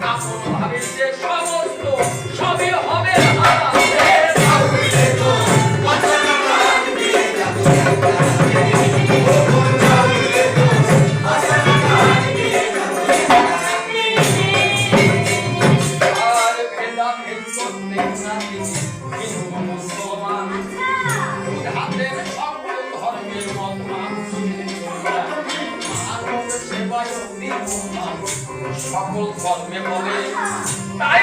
আপন ভাবে যে সমস্ত সবই হবে আর ভেদা ভেদ করতে না হিন্দু মুসলমান হাতের সকল ধর্মের মত সকল ধর্মে বলে তাই